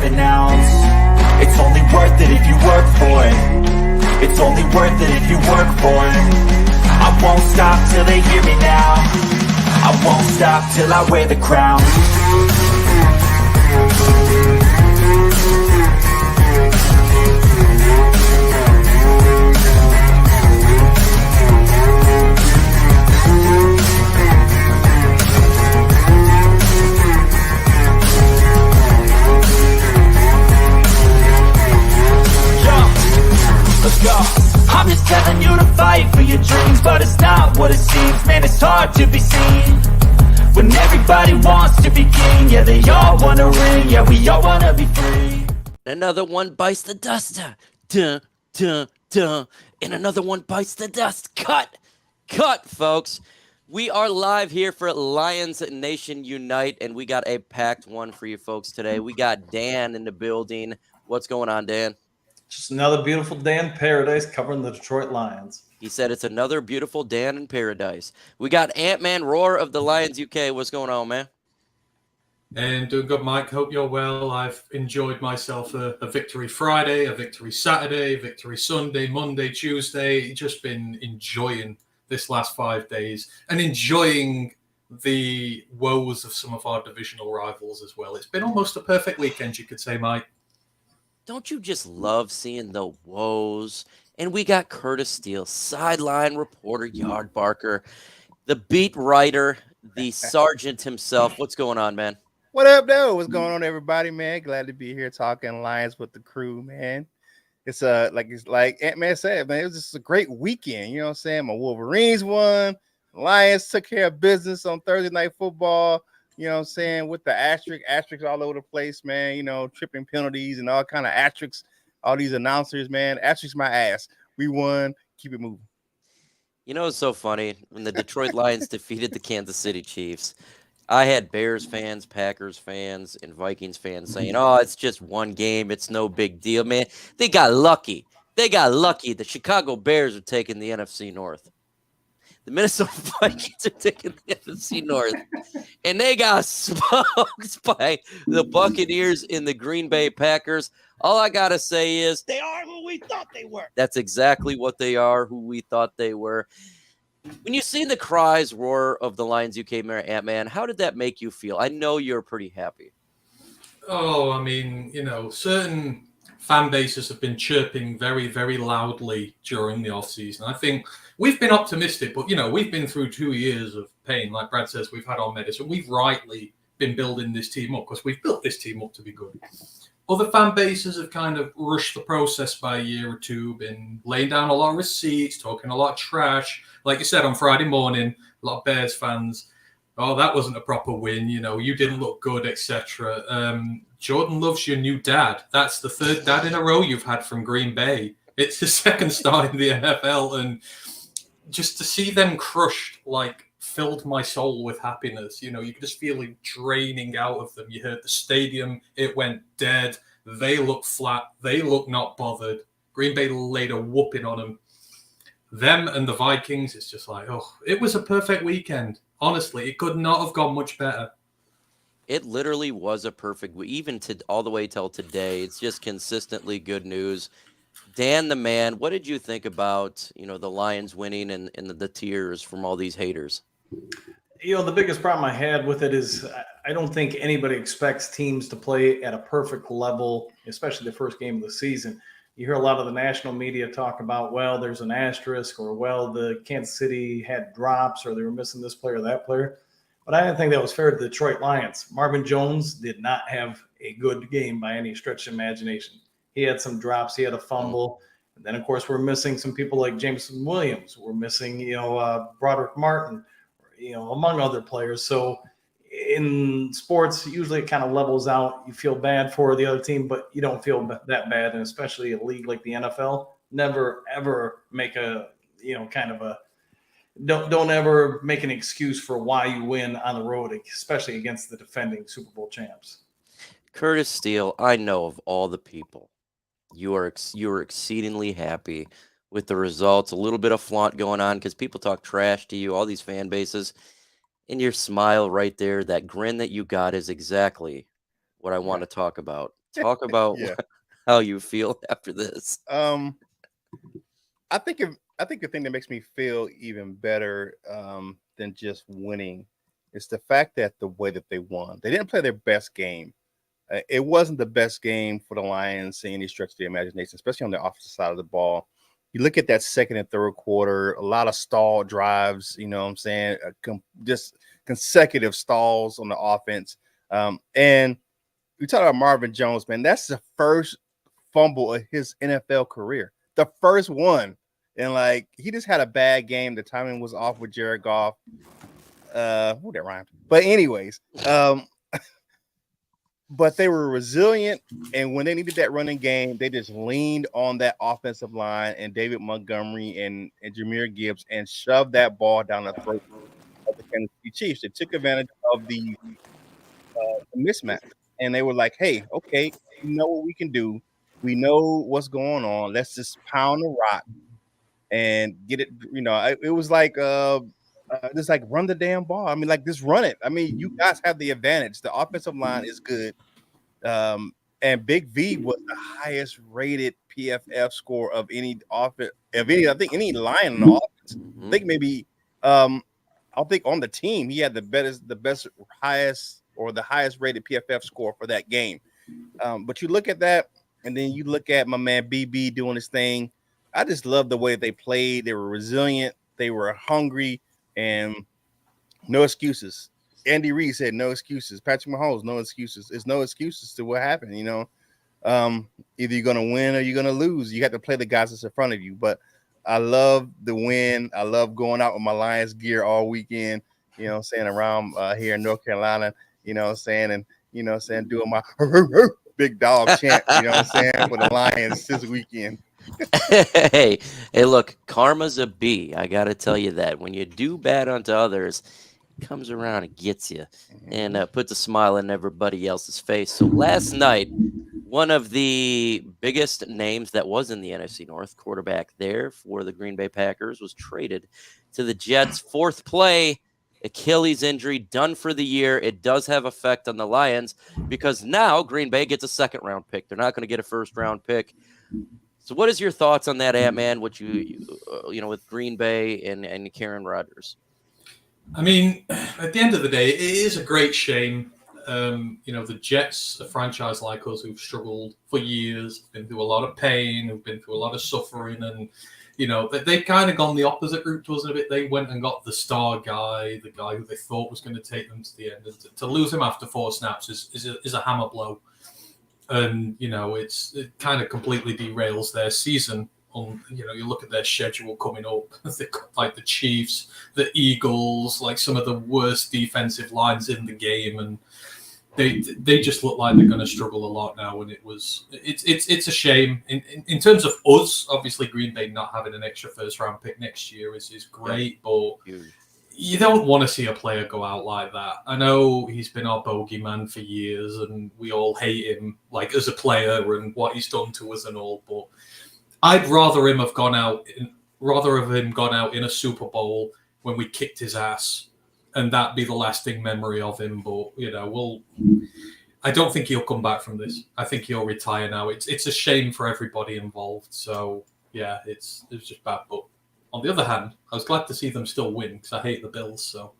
an ounce. It's only worth it if you work for it. It's only worth it if you work for it. I won't stop till they hear me now. I won't stop till I wear the crown. Let's go. I'm just telling you to fight for your dreams, but it's not what it seems. Man, it's hard to be seen when everybody wants to be king. Yeah, they all wanna ring. Yeah, we all wanna be free. Another one bites the dust. Duh, duh, duh. And another one bites the dust. Cut, folks. We are live here for Lions Nation Unite, and we got a packed one for you folks today. We got Dan in the building. What's going on, Dan? Just another beautiful day in paradise covering the Detroit Lions. He said it's another beautiful Dan in paradise. We got amon-ra of the Lions UK. What's going on, man? And doing good, Mike. Hope you're well. I've enjoyed myself a victory Friday, a victory Saturday, victory Sunday, Monday, Tuesday. Just been enjoying this last 5 days and enjoying the woes of some of our divisional rivals as well. It's been almost a perfect weekend, you could say, Mike. Don't you just love seeing the woes? And we got Curtis Steele, sideline reporter, yard barker, the beat writer, the sergeant himself. What's going on, man? What up, though? What's going on, everybody, man? Glad to be here talking Lions with the crew, man. It's like Ant-Man said, man, it was just a great weekend. You know what I'm saying? My Wolverines won. The Lions took care of business on Thursday Night Football. You know what I'm saying? With the asterisks all over the place, man. You know, tripping penalties and all kind of asterisks. All these announcers, man. Asterisks my ass. We won. Keep it moving. You know, it's so funny. When the Detroit Lions defeated the Kansas City Chiefs, I had Bears fans, Packers fans, and Vikings fans saying, oh, it's just one game. It's no big deal, man. They got lucky. The Chicago Bears are taking the NFC North. The Minnesota Vikings are taking the NFC North. And they got smoked by the Buccaneers and the Green Bay Packers. All I got to say is they are who we thought they were. That's exactly what they are, who we thought they were. When you see the cries roar of the Lions UK man, how did that make you feel? I know you're pretty happy. Oh, I mean, you know, certain fan bases have been chirping very, very loudly during the offseason. I think we've been optimistic, but, you know, we've been through 2 years of pain. Like Brad says, we've had our medicine. We've rightly been building this team up because we've built this team up to be good. Other fan bases have kind of rushed the process by a year or two, been laying down a lot of receipts, talking a lot of trash. Like you said, on Friday morning, a lot of Bears fans, oh, that wasn't a proper win. You know, you didn't look good, etc. Jordan Love's your new dad. That's the third dad in a row you've had from Green Bay. It's his second start in the NFL. And just to see them crushed, like, filled my soul with happiness. You know, you could just feel it draining out of them. You heard the stadium, it went dead. They look flat. They look not bothered. Green Bay laid a whooping on them. Them and the Vikings, it's just like, oh, it was a perfect weekend. Honestly, it could not have gone much better. It literally was a perfect week, even to all the way till today. It's just consistently good news. Dan, the man, what did you think about, you know, the Lions winning and the tears from all these haters? You know, the biggest problem I had with it is I don't think anybody expects teams to play at a perfect level, especially the first game of the season. You hear a lot of the national media talk about, well, there's an asterisk, or, well, the Kansas City had drops, or they were missing this player or that player. But I didn't think that was fair to the Detroit Lions. Marvin Jones did not have a good game by any stretch of imagination. He had some drops. He had a fumble. And then, of course, we're missing some people like Jameson Williams. We're missing, Broderick Martin, among other players. So in sports, usually it kind of levels out. You feel bad for the other team, but you don't feel that bad. And especially a league like the NFL, never, ever make don't ever make an excuse for why you win on the road, especially against the defending Super Bowl champs. Curtis Steele, I know of all the people, you are exceedingly happy with the results. A little bit of flaunt going on because people talk trash to you, all these fan bases, and your smile right there, that grin that you got is exactly what I want to talk about. Talk about Yeah. how you feel after this. I think the thing that makes me feel even better than just winning is the fact that the way that they won. They didn't play their best game. It wasn't the best game for the Lions in any stretch of the imagination, especially on the offensive side of the ball. You look at that second and third quarter, a lot of stall drives, you know what I'm saying? Just consecutive stalls on the offense. And we talk about Marvin Jones, man. That's the first fumble of his NFL career. The first one. And like he just had a bad game. The timing was off with Jared Goff. That rhymed. But anyways, but they were resilient, and when they needed that running game, they just leaned on that offensive line and David Montgomery and Jahmyr Gibbs and shoved that ball down the throat of the Kansas City Chiefs. They took advantage of the mismatch, and they were like, "Hey, okay, we know what we can do. We know what's going on. Let's just pound the rock and get it." You know, it was like just like run the damn ball. I mean, like just run it. I mean, you guys have the advantage. The offensive line is good. And Big V was the highest rated PFF score of any offense, I think any Lion in the offense. I think maybe I think on the team he had the highest rated PFF score for that game. But you look at that, and then you look at my man BB doing his thing. I just love the way they played. They were resilient, they were hungry, and no excuses. Andy Reid said no excuses. Patrick Mahomes, no excuses. There's no excuses to what happened, you know. Either you're gonna win or you're gonna lose. You have to play the guys that's in front of you. But I love the win. I love going out with my Lions gear all weekend, you know what I'm saying, around here in North Carolina, you know what I'm saying, and you know what I'm saying, doing my big dog chant, you know what I'm saying, for the Lions this weekend. hey, look, karma's a bee. I got to tell you that. When you do bad unto others, it comes around and gets you and puts a smile on everybody else's face. So last night, one of the biggest names that was in the NFC North, quarterback there for the Green Bay Packers, was traded to the Jets. Fourth play, Achilles injury, done for the year. It does have effect on the Lions because now Green Bay gets a second-round pick. They're not going to get a first-round pick. So what is your thoughts on that, Ant-Man, what you with Green Bay and Karen Rodgers? I mean, at the end of the day, it is a great shame. The Jets, a franchise like us who've struggled for years, been through a lot of pain, who've been through a lot of suffering, and, you know, they've kind of gone the opposite route to us a bit. They went and got the star guy, the guy who they thought was going to take them to the end. And to lose him after 4 snaps is a hammer blow. And, you know, it kind of completely derails their season. You look at their schedule coming up, like the Chiefs, the Eagles, like some of the worst defensive lines in the game. And they just look like they're going to struggle a lot now. And it's a shame. In terms of us, obviously Green Bay not having an extra first-round pick next year is great, but you don't want to see a player go out like that. I know he's been our bogeyman for years, and we all hate him, like as a player and what he's done to us and all. But I'd rather him have gone out in a Super Bowl when we kicked his ass, and that be the lasting memory of him. But I don't think he'll come back from this. I think he'll retire now. It's a shame for everybody involved. So yeah, it's just bad. But on the other hand, I was glad to see them still win because I hate the Bills. So,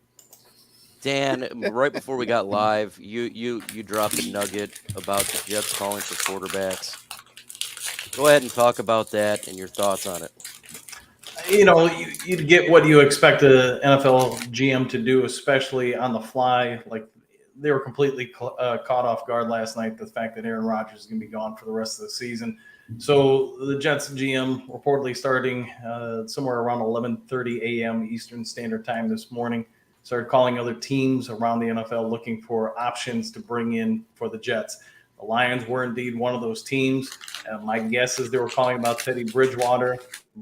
Dan, right before we got live, you dropped a nugget about the Jets calling for quarterbacks. Go ahead and talk about that and your thoughts on it. You know, you'd get what you expect an NFL GM to do, especially on the fly. Like they were completely caught off guard last night. The fact that Aaron Rodgers is going to be gone for the rest of the season. So the Jets GM reportedly starting somewhere around 11:30 a.m. Eastern Standard Time this morning, started calling other teams around the NFL looking for options to bring in for the Jets. The Lions were indeed one of those teams. My guess is they were calling about Teddy Bridgewater,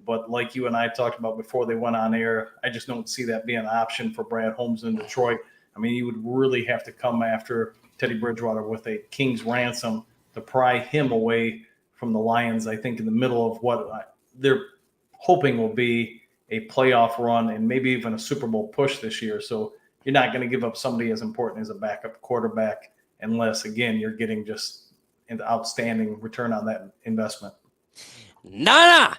but like you and I talked about before they went on air, I just don't see that being an option for Brad Holmes in Detroit. I mean, you would really have to come after Teddy Bridgewater with a king's ransom to pry him away from the Lions, I think, in the middle of what they're hoping will be a playoff run and maybe even a Super Bowl push this year. So you're not going to give up somebody as important as a backup quarterback unless, again, you're getting just an outstanding return on that investment. Nah.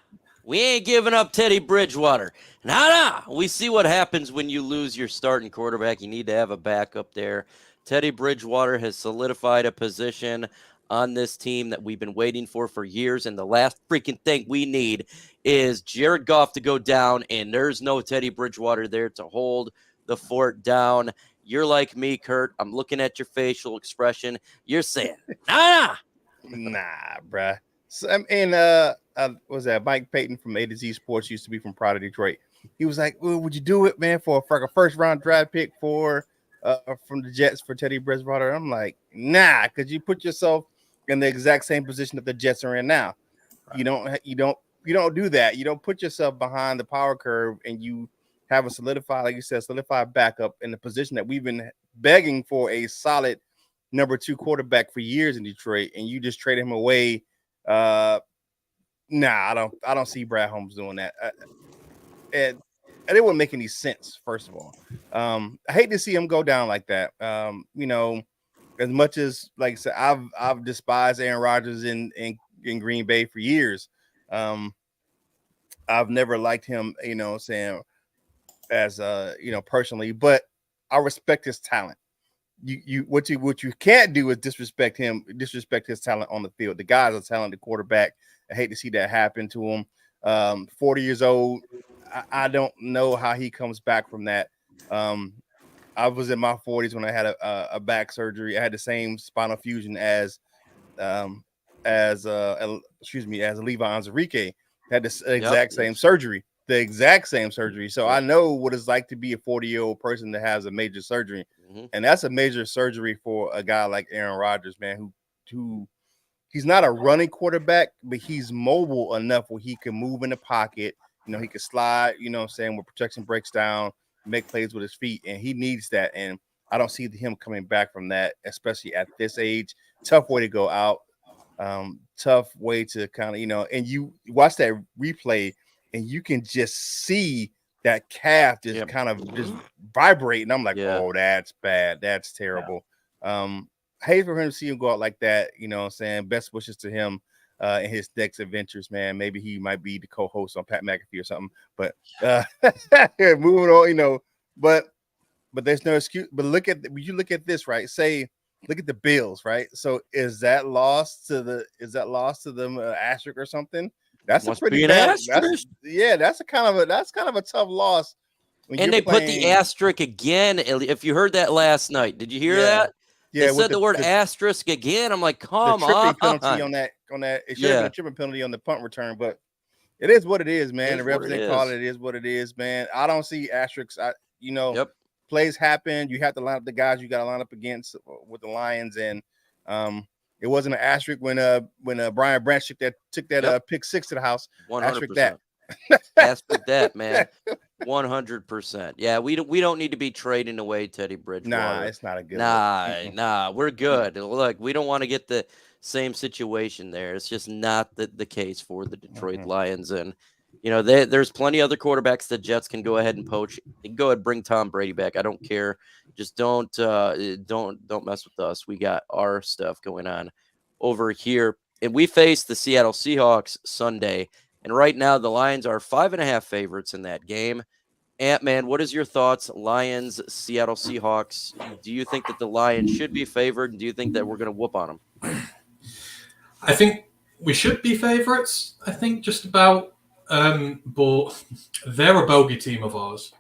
We ain't giving up Teddy Bridgewater. Nah. We see what happens when you lose your starting quarterback. You need to have a backup there. Teddy Bridgewater has solidified a position on this team that we've been waiting for years. And the last freaking thing we need is Jared Goff to go down, and there's no Teddy Bridgewater there to hold the fort down. You're like me, Kurt. I'm looking at your facial expression. You're saying, nah. Nah, bruh. So, was that Mike Payton from A to Z Sports, used to be from Pride of Detroit. He was like, well, would you do it, man, for a first round draft pick from the Jets for Teddy Bridgewater? I'm like, nah, because you put yourself in the exact same position that the Jets are in now. Right. You don't do that. You don't put yourself behind the power curve, and you have a solidified backup in the position that we've been begging for a solid number 2 quarterback for years in Detroit, and you just trade him away. I don't see Brad Holmes doing that. And it wouldn't make any sense, first of all. I hate to see him go down like that. As much as, like I said, I've despised Aaron Rodgers in Green Bay for years. I've never liked him, as personally, but I respect his talent. What you can't do is disrespect his talent on the field. The guy's a talented quarterback. I hate to see that happen to him. 40 years old. I don't know how he comes back from that. I was in my 40s when I had a back surgery. I had the same spinal fusion as Levi Onwuzurike. Had the exact same surgery. The exact same surgery. So I know what it's like to be a 40-year-old person that has a major surgery. Mm-hmm. And that's a major surgery for a guy like Aaron Rodgers, man, who he's not a running quarterback, but he's mobile enough where he can move in the pocket. He can slide, when protection breaks down, make plays with his feet, and he needs that. And I don't see him coming back from that, especially at this age. Tough way to go out. Tough way to kind of, and you watch that replay and you can just see that calf just kind of just vibrate. And I'm like, oh, that's bad. That's terrible. Hate for him to see him go out like that. Best wishes to him in his next adventures, man. Maybe he might be the co-host on Pat McAfee or something. But moving on, but there's no excuse. But look at this, right? Look at the Bills, right? So is that lost to them asterisk or something? That's a pretty bad. That's kind of a tough loss. And they put the asterisk again. If you heard that last night, did you hear that? Yeah, they said the word asterisk again. I'm like, come on. Penalty on that. It should have been a tripping penalty on the punt return, but it is what it is, man. The refs didn't call it. It is what it is, man. I don't see asterisks. Plays happen. You have to line up the guys you got to line up against with the Lions, and it wasn't an asterisk when Brian Branch took that pick 6 to the house. 100%. Asterisk that. Asterisk that, man. 100%. Yeah, we don't need to be trading away Teddy Bridgewater. Nah, it's not a good Nah, we're good. Look, we don't want to get the same situation there. It's just not the case for the Detroit Lions. And there's plenty other quarterbacks the Jets can go ahead and poach. They can go ahead and bring Tom Brady back. I don't care. Just don't mess with us. We got our stuff going on over here. And we face the Seattle Seahawks Sunday. And right now the Lions are 5.5 favorites in that game. Ant-Man, what is your thoughts? Lions, Seattle Seahawks. Do you think that the Lions should be favored? And do you think that we're going to whoop on them? I think we should be favorites. I think just about. But they're a bogey team of ours.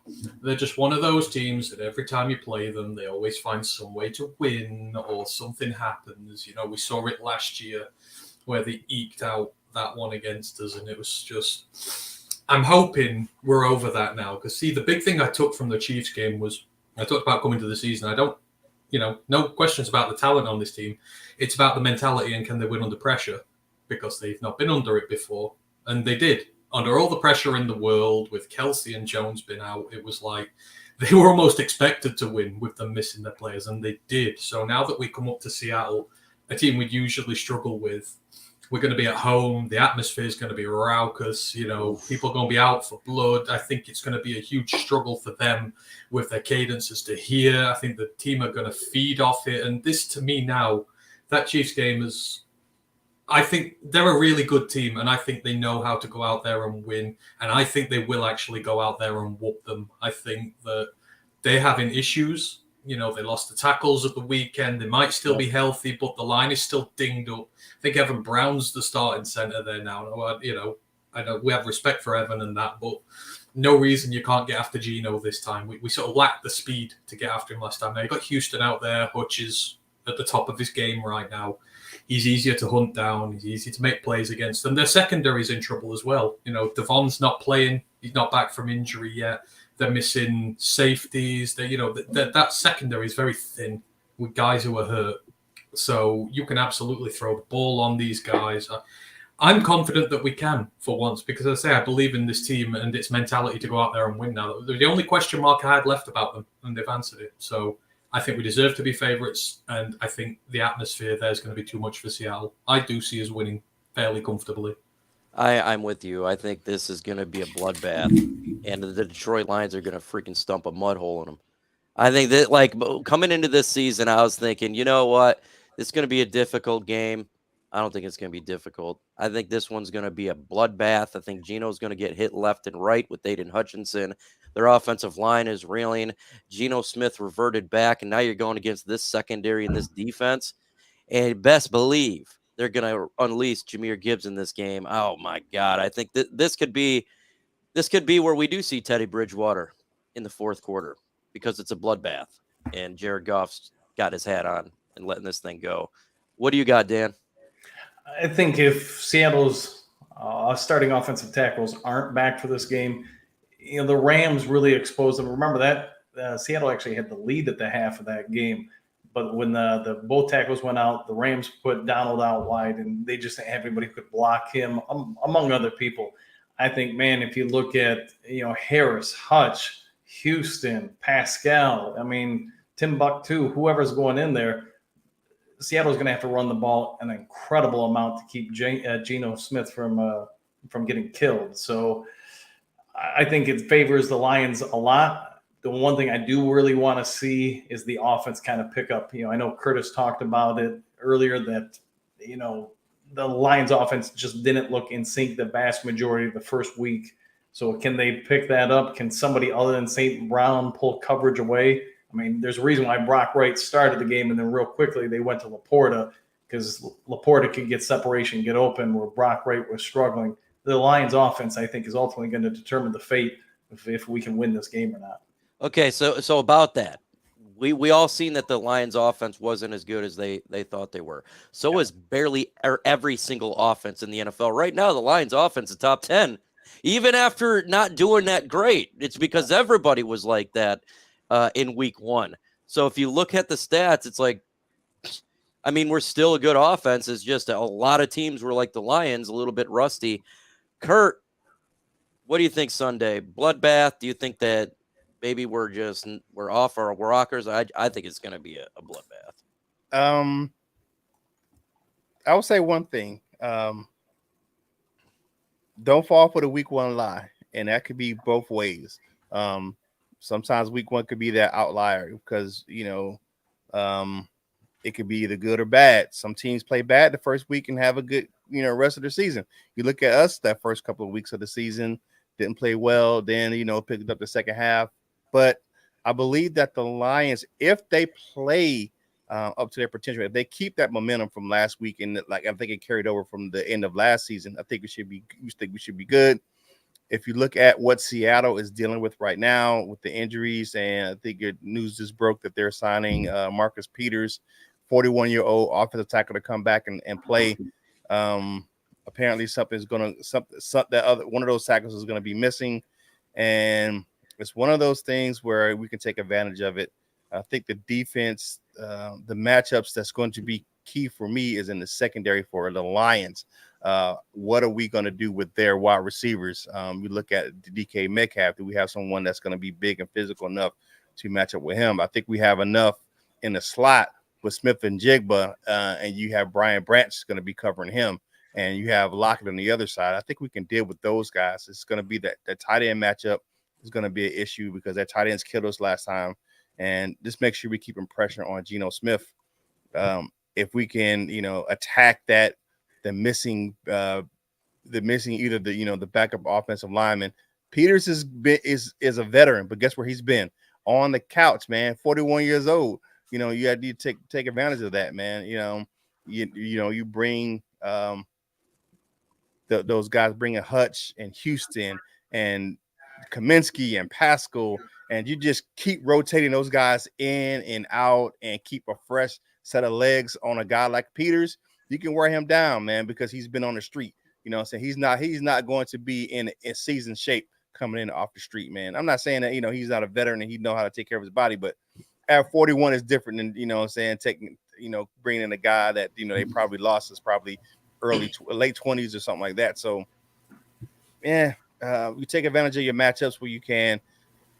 They're just one of those teams that every time you play them, they always find some way to win or something happens. We saw it last year where they eked out that one against us, and it was just, I'm hoping we're over that now. Because see, the big thing I took from the Chiefs game was, I talked about coming to the season. I don't, no questions about the talent on this team. It's about the mentality and can they win under pressure, because they've not been under it before. And they did. Under all the pressure in the world, with Kelsey and Jones been out, it was like they were almost expected to win with them missing their players, and they did. So now that we come up to Seattle, a team we usually struggle with, We're going to be at home. The atmosphere is going to be raucous. People are going to be out for blood. I think it's going to be a huge struggle for them with their cadences to hear. I think the team are going to feed off it. And this, to me now, that Chiefs game is, I think they're a really good team, and I think they know how to go out there and win. And I think they will actually go out there and whoop them. I think that they're having issues. They lost the tackles at the weekend. They might still be healthy, but the line is still dinged up. I think Evan Brown's the starting center there now. I know we have respect for Evan and that, but no reason you can't get after Geno this time. We sort of lacked the speed to get after him last time. Now you got Houston out there. Hutch is at the top of his game right now. He's easier to hunt down. He's easy to make plays against. And their secondary's in trouble as well. Devon's not playing. He's not back from injury yet. They're missing safeties. That secondary is very thin with guys who are hurt. So you can absolutely throw the ball on these guys. I'm confident that we can for once because, as I say, I believe in this team and its mentality to go out there and win now. The only question mark I had left about them, and they've answered it. So I think we deserve to be favourites, and I think the atmosphere there is going to be too much for Seattle. I do see us winning fairly comfortably. I'm with you. I think this is going to be a bloodbath, and the Detroit Lions are going to freaking stump a mud hole in them. I think that, coming into this season, I was thinking, you know what? This is going to be a difficult game. I don't think it's going to be difficult. I think this one's going to be a bloodbath. I think Geno's going to get hit left and right with Aiden Hutchinson. Their offensive line is reeling. Geno Smith reverted back, and now you're going against this secondary and this defense. And best believe they're going to unleash Jahmyr Gibbs in this game. Oh, my God. I think that this could be where we do see Teddy Bridgewater in the fourth quarter because it's a bloodbath, and Jared Goff's got his hat on and letting this thing go. What do you got, Dan? I think if Seattle's starting offensive tackles aren't back for this game, the Rams really exposed them. Remember that Seattle actually had the lead at the half of that game, but when the both tackles went out, the Rams put Donald out wide, and they just didn't have anybody who could block him, among other people. I think, man, if you look at Harris, Hutch, Houston, Pascal, Timbuktu, whoever's going in there, Seattle's going to have to run the ball an incredible amount to keep Geno Smith from getting killed. So I think it favors the Lions a lot. The one thing I do really want to see is the offense kind of pick up. I know Curtis talked about it earlier that, the Lions offense just didn't look in sync the vast majority of the first week. So can they pick that up? Can somebody other than St. Brown pull coverage away? There's a reason why Brock Wright started the game, and then real quickly they went to Laporta because Laporta could get separation, get open, where Brock Wright was struggling. The Lions offense, I think, is ultimately going to determine the fate if we can win this game or not. Okay, so about that, we all seen that the Lions offense wasn't as good as they thought they were. So is barely every single offense in the NFL. Right now, the Lions offense is top 10, even after not doing that great. It's because everybody was like that in week one. So if you look at the stats, it's like, we're still a good offense. It's just a lot of teams were like the Lions, a little bit rusty. Kurt, what do you think Sunday? Bloodbath? Do you think that maybe we're off our rockers? I think it's going to be a bloodbath. I would say one thing. Don't fall for the week one lie. And that could be both ways. Sometimes week one could be that outlier because, it could be either good or bad. Some teams play bad the first week and have a good, rest of the season. You look at us that first couple of weeks of the season, didn't play well, then, picked up the second half. But I believe that the Lions, if they play up to their potential, if they keep that momentum from last week, and I think it carried over from the end of last season, I think we should be good. If you look at what Seattle is dealing with right now with the injuries, and I think your news just broke that they're signing Marcus Peters, 41-year-old offensive tackle, to come back and play. Apparently, one of those tackles is going to be missing, and it's one of those things where we can take advantage of it. I think the defense, the matchups that's going to be key for me is in the secondary for the Lions. What are we going to do with their wide receivers? We look at the DK Metcalf. Do we have someone that's going to be big and physical enough to match up with him? I think we have enough in the slot with Smith and Jigba, and you have Brian Branch going to be covering him. and you have Lockett on the other side, I think we can deal with those guys. It's going to be that tight end matchup is going to be an issue because that tight ends killed us last time. And just make sure we keep pressure on Geno Smith. If we can, attack the missing either the backup offensive lineman. Peters is a veteran, but guess where he's been? On the couch, man. 41 years old. You had to take advantage of that, man. You bring those guys, bringing Hutch and Houston and Kaminsky and Pascal, and you just keep rotating those guys in and out and keep a fresh set of legs on a guy like Peters. You can wear him down, man, because he's been on the street. So he's not going to be in season shape coming in off the street, man. I'm not saying that, he's not a veteran and he know how to take care of his body, but at 41 is different than, bringing in a guy that, they probably lost is probably late 20s or something like that. So, yeah, you take advantage of your matchups where you can.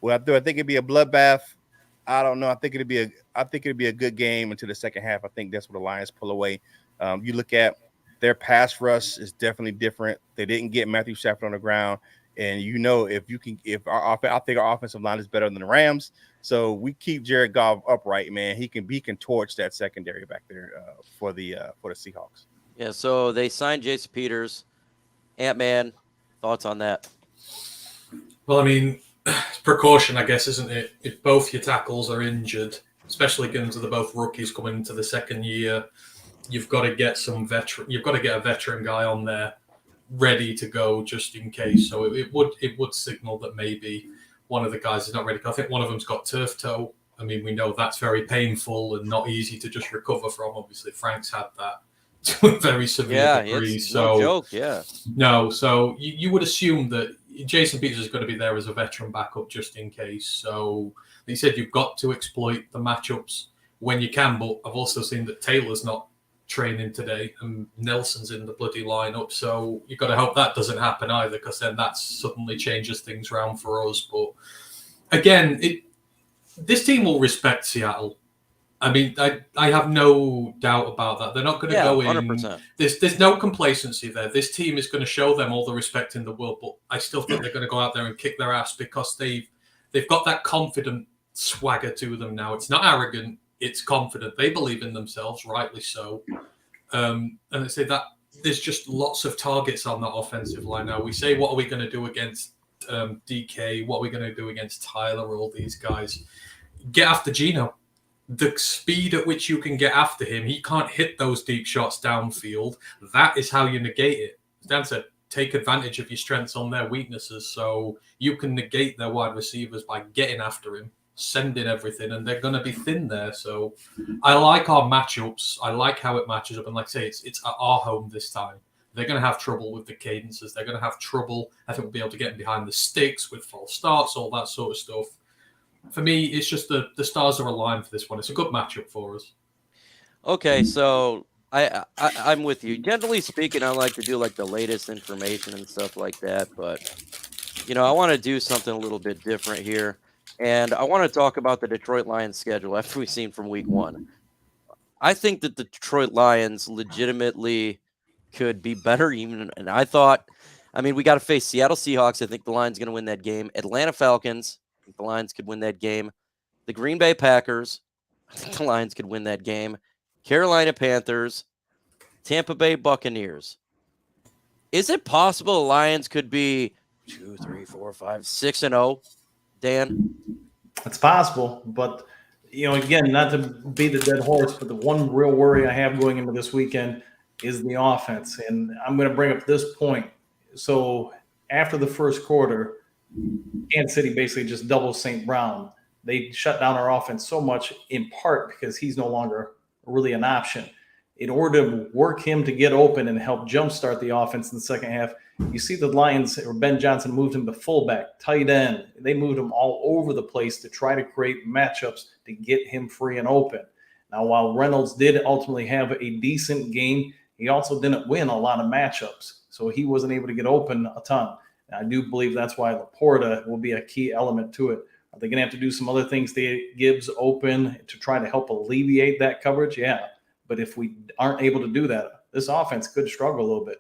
Well, I think it'd be a bloodbath. I don't know. I think it'd be a good game into the second half. I think that's where the Lions pull away. You look at their pass rush is definitely different. They didn't get Matthew Stafford on the ground, and I think our offensive line is better than the Rams. So we keep Jared Goff upright, man. He can torch that secondary back there for the Seahawks. Yeah. So they signed Jason Peters. Ant-Man, thoughts on that? Well, I mean, it's precaution, I guess, isn't it? If both your tackles are injured, especially given they're both rookies coming into the second year, you've got to get You've got to get a veteran guy on there ready to go just in case. So it would signal that maybe one of the guys is not ready. I think one of them's got turf toe. I mean, we know that's very painful and not easy to just recover from. Obviously, Frank's had that to a very severe degree. No joke. Yeah. No, so you would assume that Jason Peters is going to be there as a veteran backup just in case. So he said you've got to exploit the matchups when you can. But I've also seen that Taylor's not training today and Nelson's in the bloody lineup. So you've got to hope that doesn't happen either, because then that suddenly changes things around for us. But again, this team will respect Seattle. I mean, I have no doubt about that. They're not going to go in. 100%. There's no complacency there. This team is going to show them all the respect in the world, but I still think they're going to go out there and kick their ass because they've got that confident swagger to them now. It's not arrogant. It's confident. They believe in themselves, rightly so. And they say that there's just lots of targets on that offensive line now. We say, what are we going to do against DK? What are we going to do against Tyler? All these guys. Get after Geno. The speed at which you can get after him, he can't hit those deep shots downfield. That is how you negate it. As Dan said, take advantage of your strengths on their weaknesses. So you can negate their wide receivers by getting after him, sending everything, and they're going to be thin there. So I like our matchups. I like how it matches up. And like I say, it's at our home this time. They're going to have trouble with the cadences. They're going to have trouble. I think we'll be able to get behind the sticks with false starts, all that sort of stuff. For me, it's just the stars are aligned for this one. It's a good matchup for us. Okay, so I'm with you. Generally speaking, I like to do like the latest information and stuff like that, but I want to do something a little bit different here, and I want to talk about the Detroit Lions schedule after we've seen from Week 1. I think that the Detroit Lions legitimately could be better, even, and I thought, we got to face Seattle Seahawks. I think the Lions going to win that game. Atlanta Falcons. The Lions could win that game. The Green Bay Packers, I think the Lions could win that game. Carolina Panthers, Tampa Bay Buccaneers. Is it possible the Lions could be 2, 3, 4, 5, 6-0? Dan? It's possible, but again, not to beat the dead horse, but the one real worry I have going into this weekend is the offense, and I'm going to bring up this point. So after the first quarter, Kansas City basically just doubled St. Brown. They shut down our offense so much, in part because he's no longer really an option. In order to work him to get open and help jumpstart the offense in the second half, you see the Lions, or Ben Johnson, moved him to fullback, tight end. They moved him all over the place to try to create matchups to get him free and open. Now, while Reynolds did ultimately have a decent game, he also didn't win a lot of matchups, so he wasn't able to get open a ton. I do believe that's why Laporta will be a key element to it. Are they going to have to do some other things to get Gibbs open to try to help alleviate that coverage? Yeah. But if we aren't able to do that, this offense could struggle a little bit.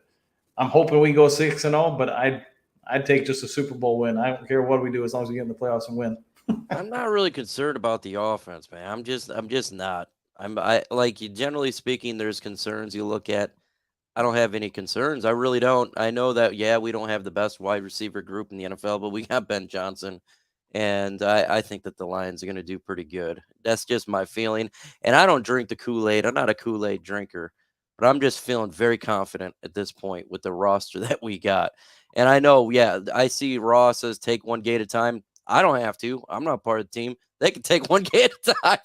I'm hoping we go 6-0, but I'd take just a Super Bowl win. I don't care what we do as long as we get in the playoffs and win. I'm not really concerned about the offense, man. I'm just not. I like, generally speaking, there's concerns you look at. I don't have any concerns. I really don't. I know that, yeah, we don't have the best wide receiver group in the NFL, but we got Ben Johnson. And I think that the Lions are going to do pretty good. That's just my feeling. And I don't drink the Kool-Aid. I'm not a Kool-Aid drinker, but I'm just feeling very confident at this point with the roster that we got. And I know, yeah, I see Ross says take one game at a time. I don't have to. I'm not part of the team. They can take one game at a time.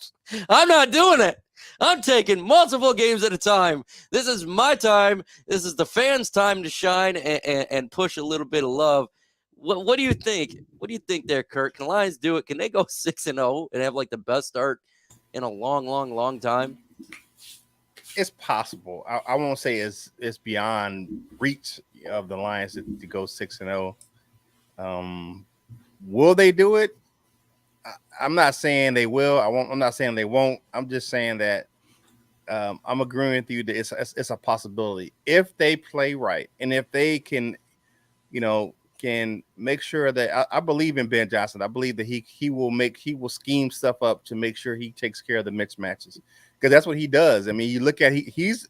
I'm not doing it. I'm taking multiple games at a time. This is my time. This is the fans' time to shine and push a little bit of love. What do you think? What do you think there, Kurt? Can Lions do it? Can they go 6-0 and have like the best start in a long time? It's possible. I won't say it's beyond reach of the Lions to go 6-0. Will they do it? I'm not saying they will. I'm not saying they won't. I'm just saying that I'm agreeing with you that it's a possibility if they play right and if they can, can make sure that I believe in Ben Johnson. I believe that he will scheme stuff up to make sure he takes care of the mixed matches, because that's what he does. I mean, you look at he's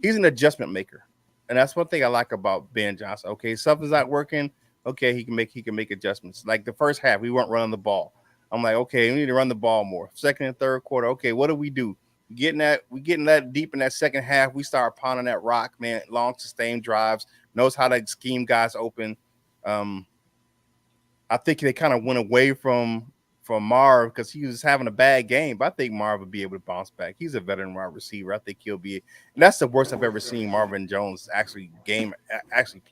an adjustment maker, and that's one thing I like about Ben Johnson. Okay, something's not working. Okay, he can make adjustments. Like the first half, we weren't running the ball. I'm like, okay, we need to run the ball more. Second and third quarter, okay, what do? We getting that deep in that second half. We start pounding that rock, man. Long sustained drives, knows how to scheme guys open. I think they kind of went away from Marv because he was having a bad game. But I think Marv would be able to bounce back. He's a veteran wide receiver. I think he'll be. And that's the worst I've ever seen Marvin Jones actually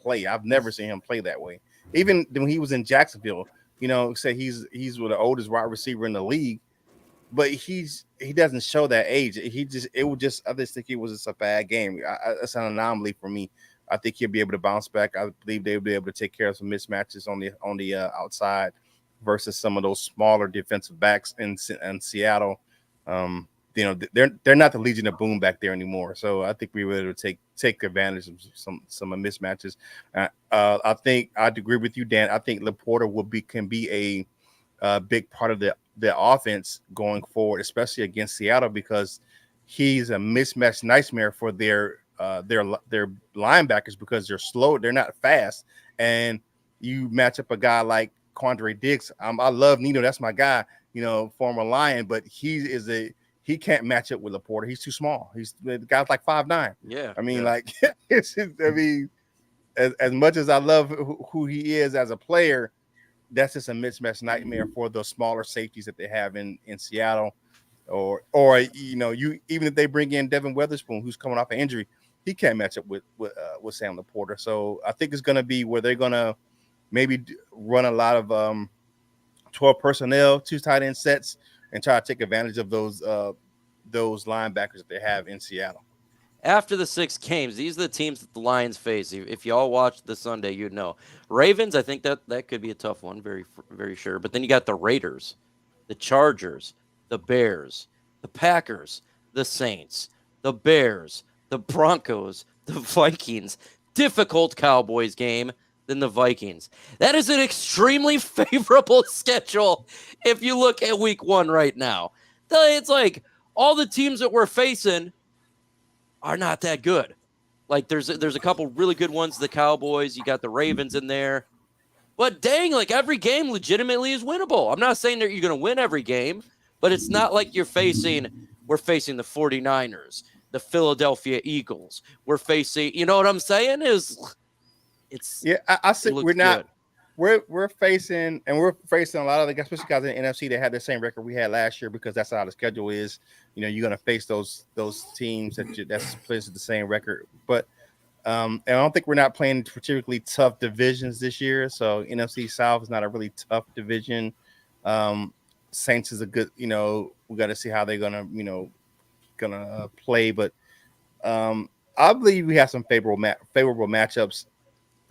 play. I've never seen him play that way. Even when he was in Jacksonville, say he's the oldest wide receiver in the league, but he doesn't show that age. I just think it was just a bad game. It's an anomaly for me. I think he'll be able to bounce back. I believe they'll be able to take care of some mismatches on the outside versus some of those smaller defensive backs in Seattle. They're not the Legion of Boom back there anymore. So I think we were able to take advantage of some mismatches. I think I'd agree with you, Dan. I think LaPorta can be a big part of the offense going forward, especially against Seattle, because he's a mismatch nightmare for their linebackers because they're slow, they're not fast, and you match up a guy like Quandre Diggs. I love Nino, that's my guy, former Lion, but he can't match up with LaPorta. He's too small. The guy's like 5'9". Yeah, I mean, as much as I love who he is as a player, that's just a mismatch nightmare for the smaller safeties that they have in Seattle, or even if they bring in Devin Weatherspoon, who's coming off an injury, he can't match up with Sam LaPorta. So I think it's going to be where they're going to maybe run a lot of 12 personnel, 2 tight end sets, and try to take advantage of those linebackers that they have in Seattle. After the 6 games, these are the teams that the Lions face. If y'all watched the Sunday, you'd know. Ravens, I think that could be a tough one, very, very sure. But then you got the Raiders, the Chargers, the Bears, the Packers, the Saints, the Bears, the Broncos, the Vikings. Difficult Cowboys game than the Vikings. That is an extremely favorable schedule if you look at week 1 right now. It's like all the teams that we're facing are not that good. Like there's a couple really good ones, the Cowboys, you got the Ravens in there. But dang, like every game legitimately is winnable. I'm not saying that you're going to win every game, but it's not like we're facing the 49ers, the Philadelphia Eagles. We're facing, you know what I'm saying? I see we're not. Good. We're facing a lot of the guys, especially guys in the NFC that had the same record we had last year, because that's how the schedule is. You're going to face those teams that's plays with the same record. But and I don't think we're not playing particularly tough divisions this year. So NFC South is not a really tough division. Saints is a good. We got to see how they're gonna play. But I believe we have some favorable matchups.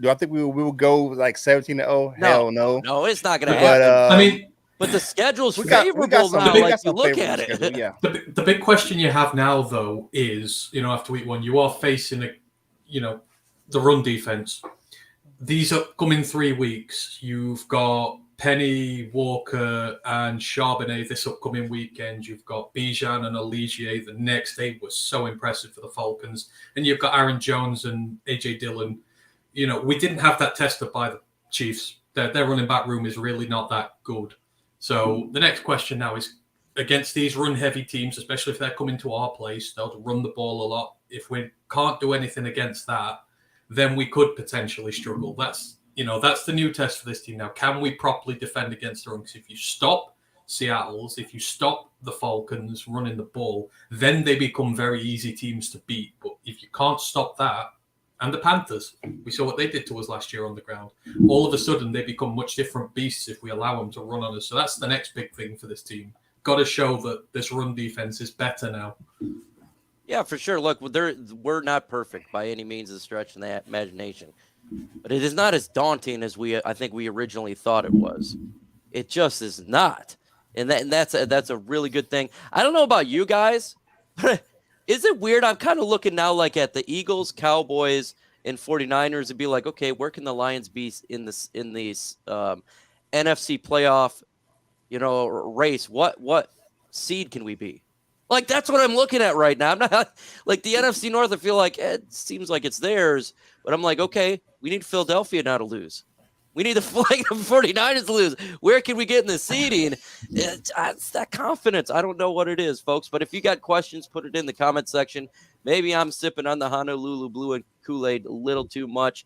Do I think we will go like 17-0? Hell no. No, it's not going to happen. I mean, But the schedule's We got favorable some- now. we Like got you some look favorable at it. schedule, yeah. The big question you have now, though, is, after week 1, you are facing the run defense. These upcoming 3 weeks, you've got Penny, Walker, and Charbonnet this upcoming weekend. You've got Bijan and Aligier the next day. Was so impressive for the Falcons. And you've got Aaron Jones and A.J. Dillon. We didn't have that tested by the Chiefs. Their running back room is really not that good. So the next question now is, against these run-heavy teams, especially if they're coming to our place, they'll run the ball a lot. If we can't do anything against that, then we could potentially struggle. That's the new test for this team now. Can we properly defend against the run? Because if you stop Seattle's, if you stop the Falcons running the ball, then they become very easy teams to beat. But if you can't stop that, and the Panthers, we saw what they did to us last year on the ground. All of a sudden, they become much different beasts if we allow them to run on us. So that's the next big thing for this team. Got to show that this run defense is better now. Yeah, for sure. Look, we're not perfect by any means of the stretch in that imagination, but it is not as daunting as I think we originally thought it was. It just is not, and that's a really good thing. I don't know about you guys, but is it weird? I'm kind of looking now like at the Eagles, Cowboys, and 49ers and be like, okay, where can the Lions be in these NFC playoff, race? What seed can we be? Like, that's what I'm looking at right now. I'm not like the NFC North. I feel like it seems like it's theirs, but I'm like, okay, we need Philadelphia now to lose. We need the 49ers to lose. Where can we get in the seeding? It's that confidence. I don't know what it is, folks. But if you got questions, put it in the comment section. Maybe I'm sipping on the Honolulu Blue and Kool-Aid a little too much.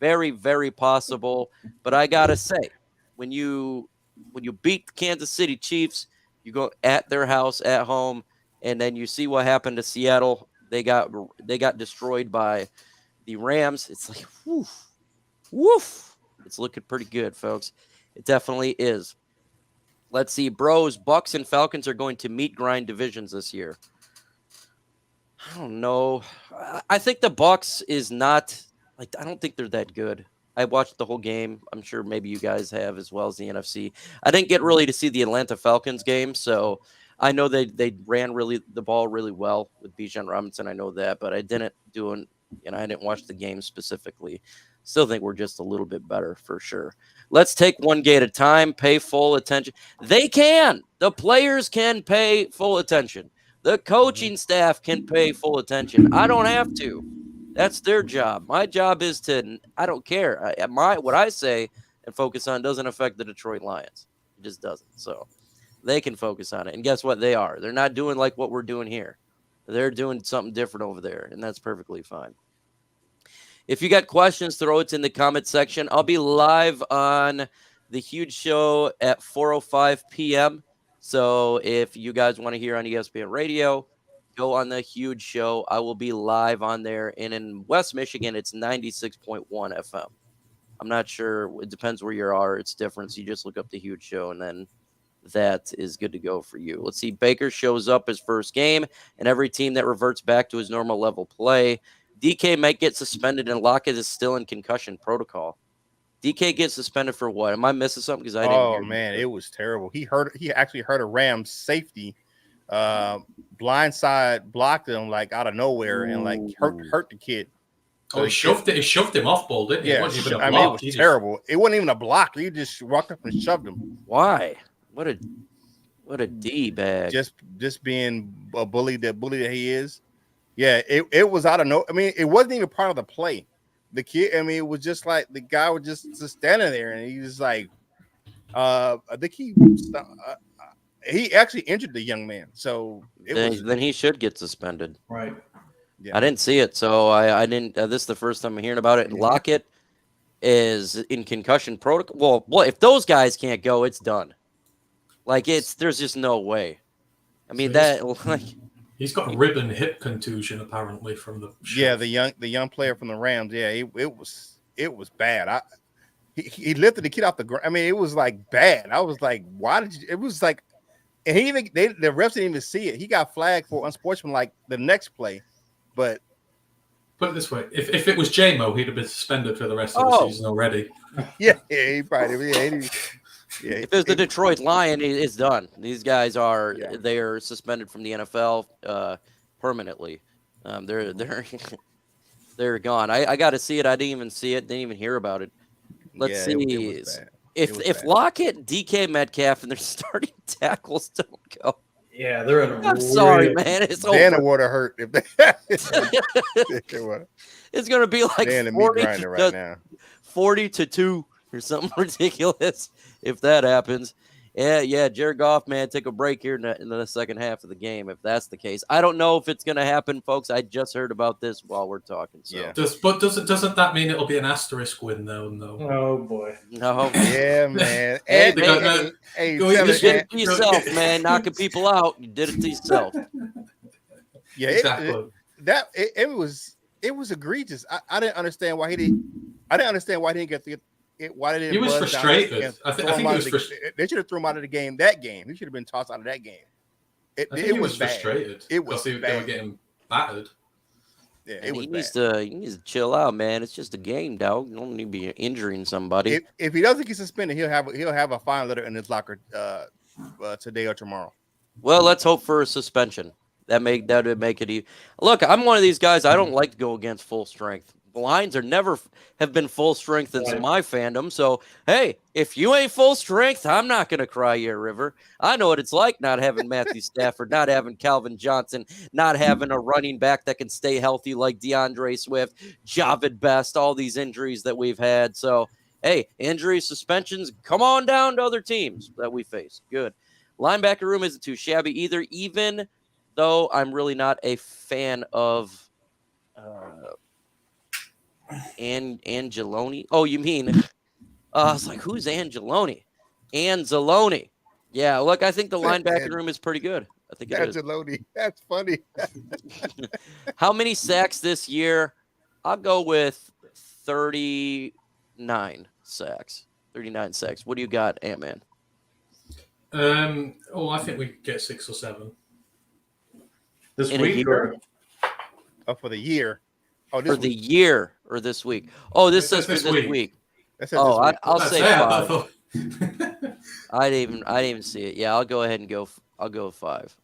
Very, very possible. But I gotta say, when you beat the Kansas City Chiefs, you go at their house at home, and then you see what happened to Seattle. They got destroyed by the Rams. It's like, woof. It's looking pretty good, folks. It definitely is. Let's see. Bros, Bucks and Falcons are going to meet grind divisions this year. I don't know. I think the Bucks is not, I don't think they're that good. I watched the whole game. I'm sure maybe you guys have, as well as the NFC. I didn't get really to see the Atlanta Falcons game, so I know they ran the ball really well with Bijan Robinson. I know that, but I didn't I didn't watch the game specifically. Still think we're just a little bit better for sure. Let's take one game at a time, pay full attention. They can. The players can pay full attention. The coaching staff can pay full attention. I don't have to. That's their job. My job is I don't care. What I say and focus on doesn't affect the Detroit Lions. It just doesn't. So they can focus on it. And guess what? They are. They're not doing like what we're doing here. They're doing something different over there, and that's perfectly fine. If you got questions, throw it in the comment section. I'll be live on the Huge Show at 4:05 p.m. So if you guys want to hear on ESPN Radio, go on the Huge Show. I will be live on there. And in West Michigan, it's 96.1 FM. I'm not sure. It depends where you are. It's different. So you just look up the Huge Show, and then that is good to go for you. Let's see. Baker shows up his first game, and every team that reverts back to his normal level play. DK might get suspended, and Lockett is still in concussion protocol. DK gets suspended for what? Am I missing something? Because I didn't. Oh man, it was terrible. He actually hurt a Rams safety. Blindside blocked him like out of nowhere and like hurt the kid. So he shoved him off ball, didn't he? Yeah, It wasn't even a block. It was terrible. It wasn't even a block. He just walked up and shoved him. Why? What a D bag. Just being a bully that he is. Yeah, it was out of no. I mean, it wasn't even part of the play. The kid, I mean, it was just like the guy was just standing there, and he was like, I think he actually injured the young man. So then he should get suspended. Right. Yeah. I didn't see it, so I didn't. This is the first time I'm hearing about it. And Lockett is in concussion protocol. Well, if those guys can't go, it's done. There's just no way. I mean he's got a rib and hip contusion apparently from the shot. Yeah, the young player from the Rams. Yeah, it was bad. He lifted the kid off the ground. I mean, it was like bad. I was like, why did you? It was like, and the refs didn't even see it. He got flagged for unsportsmanlike the next play, but put it this way: if it was JMO, he'd have been suspended for the rest of the season already. Yeah, he probably. Yeah, Yeah, If it's the Detroit Lion, it's done. These guys are Yeah. they are suspended from the NFL permanently. They're they're gone. I got to see it. I didn't even see it. Didn't even hear about it. Let's yeah, see it was bad. It was if bad. Lockett, DK Metcalf, and their starting tackles don't go. Yeah, they're in a I'm sorry, real- man. It's Dan over. would have hurt if they. It's gonna be like Dan the meat 40 grinder right now. 40-2 or something ridiculous if that happens. Yeah, Jared Goff, man, take a break here in the second half of the game if that's the case. I don't know if it's going to happen, folks. I just heard about this while we're talking. So. Yeah. Doesn't that mean it'll be an asterisk win though? No. Oh boy. No. Yeah, man. Hey, And, man, hey, go tell eat You it, did man. it to yourself, man. Knocking people out. You did it to yourself. Yeah, Exactly. it was egregious. I didn't understand why he didn't. I didn't understand why he didn't get the. Why they didn't He was buzz down frustrated. and I throw think him he out was of the- frustrated. They should have thrown him out of the game. That game, he should have been tossed out of that game. I think It he was bad. frustrated. It was because they bad. were getting battered. Yeah, it And was he bad. needs to chill out, man. It's just a game, dog. You don't need to be injuring somebody. If he doesn't get suspended, he'll have a fine letter in his locker today or tomorrow. Well, let's hope for a suspension. That would make it. Look, I'm one of these guys. I don't like to go against full strength. The Lions have been full strength in my fandom. So hey, if you ain't full strength, I'm not gonna cry you a river. I know what it's like not having Matthew Stafford, not having Calvin Johnson, not having a running back that can stay healthy like DeAndre Swift, Javid Best, all these injuries that we've had. So hey, injuries, suspensions, come on down to other teams that we face. Good. Linebacker room isn't too shabby either, even though I'm really not a fan of Angeloni. Oh, you mean I was like, who's Angeloni? Anzalone. Yeah, look, I think the linebacker room is pretty good. I think it is. Angeloni. That's funny. How many sacks this year? I'll go with 39 sacks. 39 sacks. What do you got, Ant-Man? I think we get 6 or 7. This In a week year? or For the year. Oh, For the year or this week? Oh, this says for This this week. week. That says Oh, this week. I'll That's say it. 5. I didn't even see it. Yeah, I'll go ahead and go. I'll go with 5.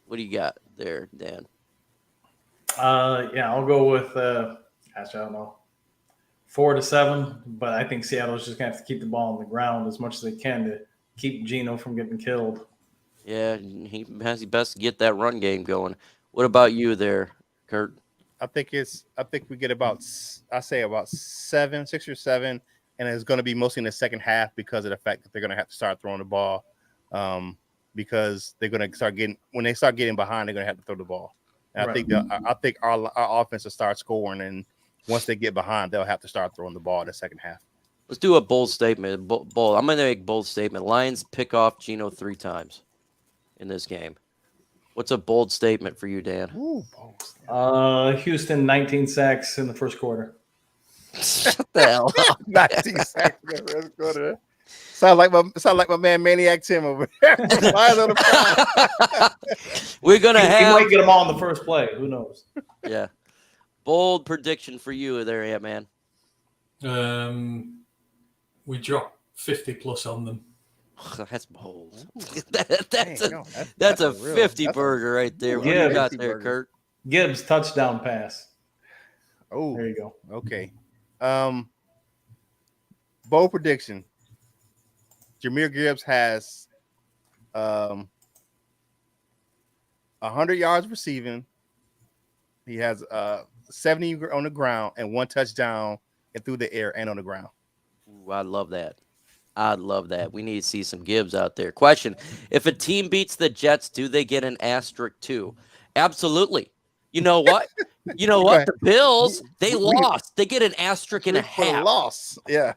What do you got there, Dan? I'll go with I don't know, 4 to 7. But I think Seattle's just gonna have to keep the ball on the ground as much as they can to keep Geno from getting killed. Yeah, he has best to get that run game going. What about you there, Kurt? I think we get about 6 or 7, and it's going to be mostly in the second half because of the fact that they're going to have to start throwing the ball, because they're going to start getting behind, they're going to have to throw the ball. And Right. I think our offense will start scoring, and once they get behind, they'll have to start throwing the ball in the second half. Let's do a bold statement. Bold. I'm going to make a bold statement. Lions pick off Geno 3 times in this game. What's a bold statement for you, Dan? Ooh, Houston 19 sacks in the first quarter. Shut the hell up. 19 sacks in the first quarter. Sound like my man Maniac Tim over there. Lions on the field. We're going to He have. might get them all in the first play. Who knows? Yeah. Bold prediction for you there, Ant-Man. We dropped 50 plus on them. That's bold. Dang, That's a real- 50 that's a- burger right there. What do Yeah, you got 50 there, burger. Kurt? Gibbs touchdown pass. Oh, There you go. okay. Bold prediction. Jahmyr Gibbs has 100 yards receiving. He has 70 on the ground and 1 touchdown and through the air and on the ground. Ooh, I love that. I'd love that. We need to see some Gibbs out there. Question: if a team beats the Jets, do they get an asterisk too? Absolutely. You know what? You know what? The Bills, they lost. They get an asterisk and a For the half. loss. Yeah.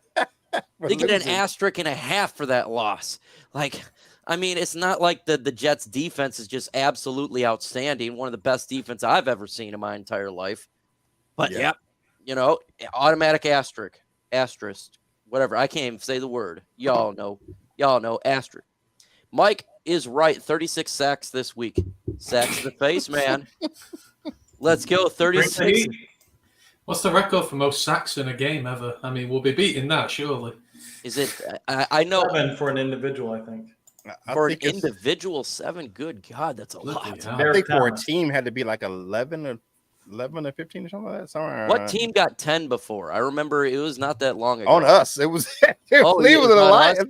They get an asterisk and a half for that loss. Like, I mean, it's not like the Jets defense is just absolutely outstanding. One of the best defense I've ever seen in my entire life. But Yeah. yeah, automatic asterisk, whatever. I can't even say the word. Y'all know, asterisk. Mike is right. 36 sacks this week. Sacks to the face, man. Let's go. 36. What's the record for most sacks in a game ever? I mean, we'll be beating that, surely. Is it? I know 7 for an individual, I think. I for an think it's- individual 7. Good God, that's a Bloody lot. hell. I Derek think for a Thomas. team had to be like 11 or 15 or something like that. Somewhere What team got 10 before? I remember it was not that long ago. on us? It was. Oh, Believe yeah, it or it's on not, us? I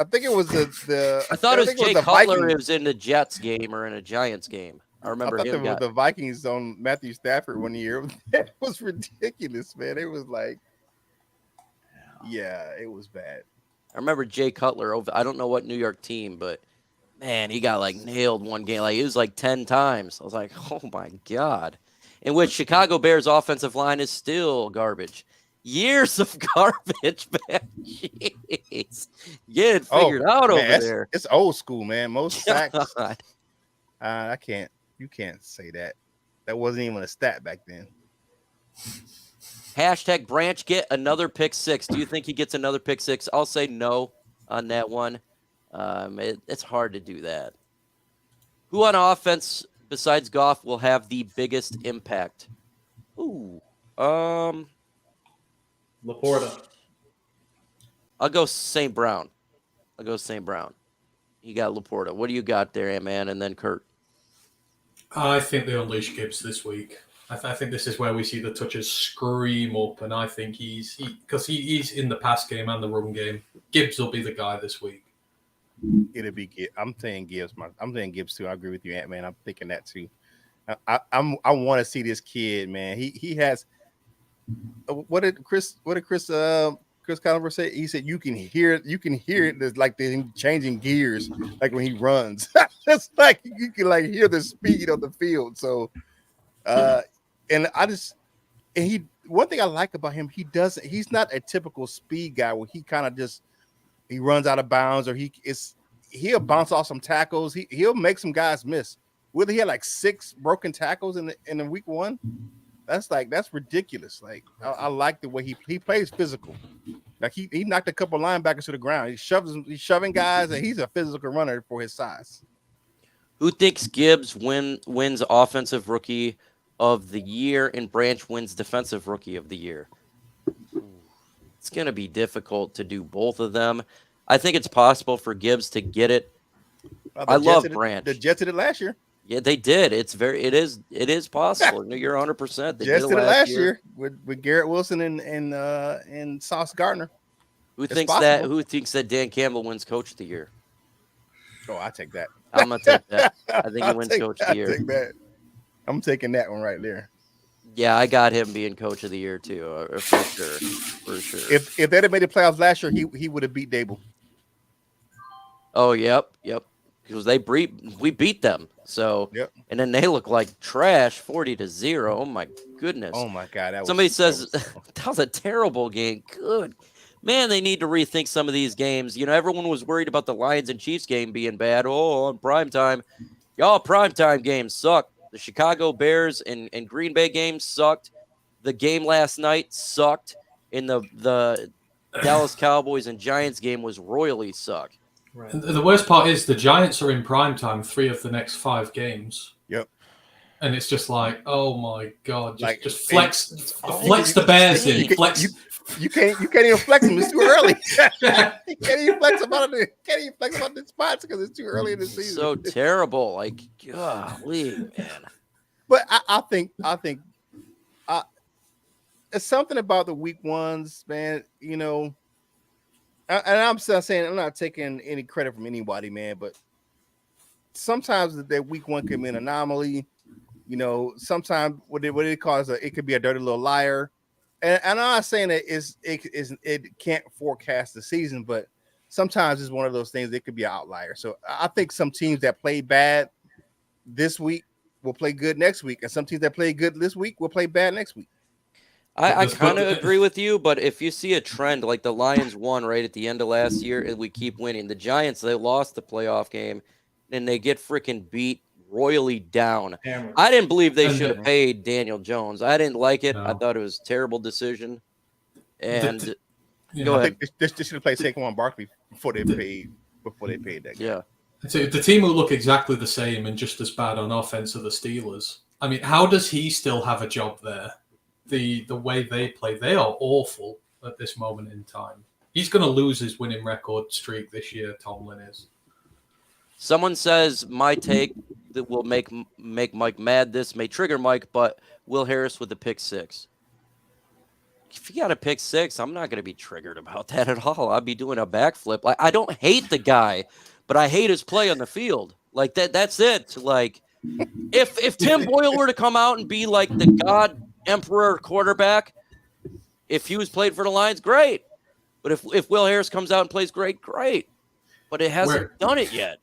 think it was the. I thought it was think Jay the Cutler. Vikings. It was in the Jets game or in a Giants game. I I remember thought him that was got. the Vikings on Matthew Stafford one year. It was ridiculous, man. It was like, yeah, it was bad. I remember Jay Cutler. I don't know what New York team, but man, he got like nailed one game. Like it was like 10 times. I was like, oh my God. In which Chicago Bears offensive line is still garbage. Years of garbage, man. Jeez. Get it figured out man, over there. It's old school, man. Most sacks. God. I can't. You can't say that. That wasn't even a stat back then. Hashtag Branch get another pick 6. Do you think he gets another pick 6? I'll say no on that one. It's hard to do that. Who on offense besides Goff will have the biggest impact? Ooh. Laporta. I'll go St. Brown. You got Laporta. What do you got there, Ant-Man, and then Kurt? I think they unleash Gibbs this week. I think this is where we see the touches scream up, and I think he's in the pass game and the run game. Gibbs will be the guy this week. It'll be. I'm saying Gibbs. I'm saying Gibbs too. I agree with you, Ant-Man. I'm thinking that too. I want to see this kid, man. He has. What did Chris Conover say? He said you can hear it. There's like the changing gears, like when he runs. It's like you can like hear the speed of the field. So, one thing I like about him, he's not a typical speed guy where he kind of just he runs out of bounds or he'll bounce off some tackles. He'll make some guys miss. Whether he had like 6 broken tackles in the week 1. That's ridiculous. Like I like the way he plays physical. Like he knocked a couple linebackers to the ground. He's shoving guys, and he's a physical runner for his size. Who thinks Gibbs wins Offensive Rookie of the Year and Branch wins Defensive Rookie of the Year? It's going to be difficult to do both of them. I think it's possible for Gibbs to get it. I love Branch. The Jets did it last year. Yeah, they did. It is possible. You're 100%. They Jets did it last year with Garrett Wilson and Sauce Gardner. Who thinks that Dan Campbell wins Coach of the Year? Oh, I take that. I'm gonna take that. I think he wins Coach of the Year. Take that. I'm taking that one right there. Yeah, I got him being Coach of the Year too, for sure. If they'd have made the playoffs last year, he would have beat Dable. Oh, yep. Because we beat them. So, yep. And then they look like trash, 40-0. Oh my goodness. Oh my God. Somebody says that was a terrible game. Good. Man, they need to rethink some of these games. You know, everyone was worried about the Lions and Chiefs game being bad. Oh, on primetime. Y'all, primetime games suck. The Chicago Bears and Green Bay game sucked. The game last night sucked. And the Dallas Cowboys and Giants game was royally suck. Right. And the worst part is the Giants are in primetime 3 of the next 5 games. Yep. And it's just like, oh my God, just flex the Bears in. You can't even flex them. It's too early. You can't even flex about it. Can't even flex about the spots because it's too early in the season. So terrible. Like, golly, man. But I think it's something about the week 1s, man. You know, and I'm still saying I'm not taking any credit from anybody, man. But sometimes that week 1 can be an anomaly. You know, sometimes what they call it could be a dirty little liar. And I'm not saying that it can't forecast the season, but sometimes it's one of those things that could be an outlier. So I think some teams that play bad this week will play good next week, and some teams that play good this week will play bad next week. I kind of agree with you, but if you see a trend like the Lions won right at the end of last year and we keep winning, the Giants, they lost the playoff game and they get freaking beat royally down. Hammered. I didn't believe they should have paid Daniel Jones. I didn't like it. No. I thought it was a terrible decision. And go I ahead. think they should have played Saquon Barkley before they paid that guy. Yeah. So the team will look exactly the same and just as bad on offense are the Steelers. I mean, how does he still have a job there? The way they play, they are awful at this moment in time. He's going to lose his winning record streak this year. Tomlin is. Someone says my take that will make Mike mad. This may trigger Mike, but Will Harris with the pick 6. If you got a pick 6, I'm not going to be triggered about that at all. I'll be doing a backflip. Like, I don't hate the guy, but I hate his play on the field. Like that's it. Like if Tim Boyle were to come out and be like the God Emperor quarterback, if he was played for the Lions, great. But if Will Harris comes out and plays great. But it hasn't done it yet.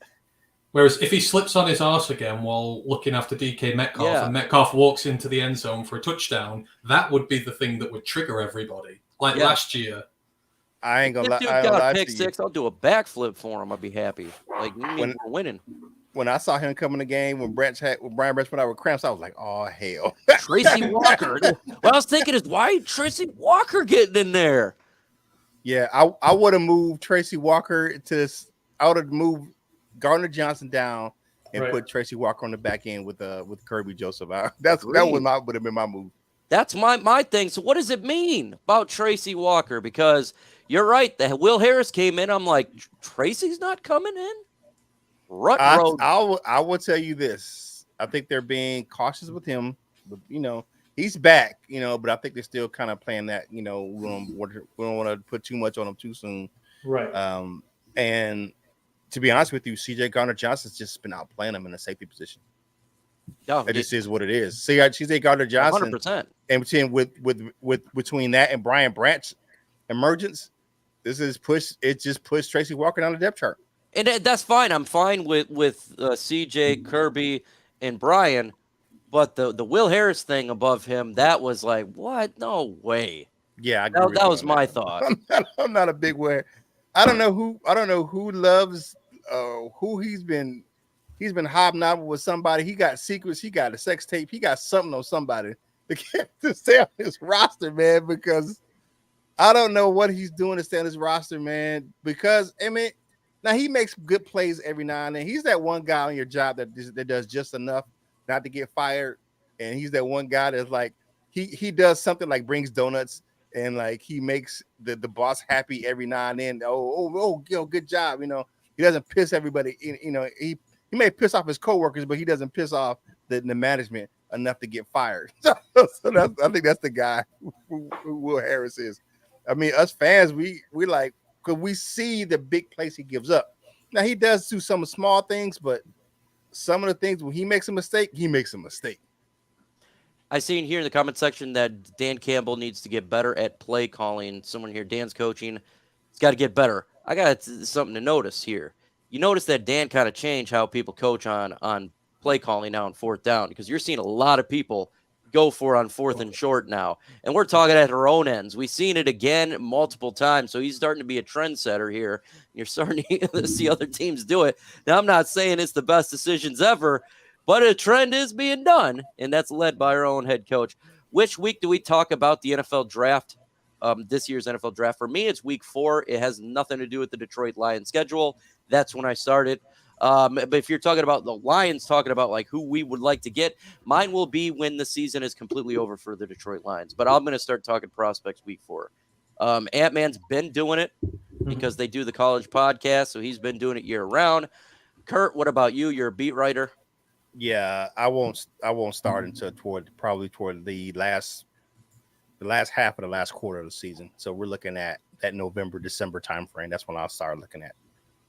Whereas if he slips on his arse again while looking after DK Metcalf and Metcalf walks into the end zone for a touchdown, that would be the thing that would trigger everybody. Like last year. I ain't gonna lie. If dude got a pick 6, I'll do a backflip for him. I'll be happy. Like, we're winning. When I saw him come in the game, when Brian Branch went out with cramps, I was like, oh, hell. Tracy Walker. What I was thinking is, why Tracy Walker getting in there? Yeah, I would have moved Tracy Walker I would have moved Gardner Johnson down and put Tracy Walker on the back end with Kirby Joseph. That would have been my move. That's my thing. So what does it mean about Tracy Walker? Because you're right. That Will Harris came in. I'm like, Tracy's not coming in. I will tell you this. I think they're being cautious with him. But, he's back. But I think they're still kind of playing that. We don't want to put too much on him too soon. Right. And to be honest with you, CJ Gardner-Johnson's just been outplaying him in the safety position. It just is what it is. See, CJ Gardner-Johnson, 100%. And between that and Brian Branch emergence, this is push. It just pushed Tracy Walker down the depth chart. And that's fine. I'm fine with CJ, Kirby, and Brian. But the Will Harris thing above him, that was like, what? No way. Yeah, that was my thought. I'm not a big way. I don't know who loves who he's been hobnobbing with somebody. He got secrets, he got a sex tape, he got something on somebody to stay on his roster, man, because I don't know what he's doing to stay on his roster, man. Because now he makes good plays every now and then. He's that one guy on your job that does just enough not to get fired. And he's that one guy that's like he does something like brings donuts. And like he makes the boss happy every now and then. Good job. He doesn't piss everybody. He may piss off his coworkers, but he doesn't piss off the management enough to get fired. So I think that's the guy who Will Harris is. I mean, us fans, we like because we see the big plays he gives up. Now he does do some small things, but some of the things when he makes a mistake, he makes a mistake. I seen here in the comment section that Dan Campbell needs to get better at play calling. Someone here, Dan's coaching. He's got to get better. I got something to notice here. You notice that Dan kind of changed how people coach on play calling now on 4th down, because you're seeing a lot of people go for on 4th and short now. And we're talking at our own ends. We've seen it again multiple times. So he's starting to be a trendsetter here. You're starting to see other teams do it. Now, I'm not saying it's the best decisions ever, but a trend is being done, and that's led by our own head coach. Which week do we talk about the NFL draft, this year's NFL draft? For me, it's week 4. It has nothing to do with the Detroit Lions schedule. That's when I started. But if you're talking about the Lions, talking about like who we would like to get, mine will be when the season is completely over for the Detroit Lions. But I'm going to start talking prospects week 4. Ant-Man's been doing it because they do the college podcast, so he's been doing it year round. Kurt, what about you? You're a beat writer. Yeah, I won't start until toward the last half of the last quarter of the season. So we're looking at that November, December timeframe. That's when I'll start looking at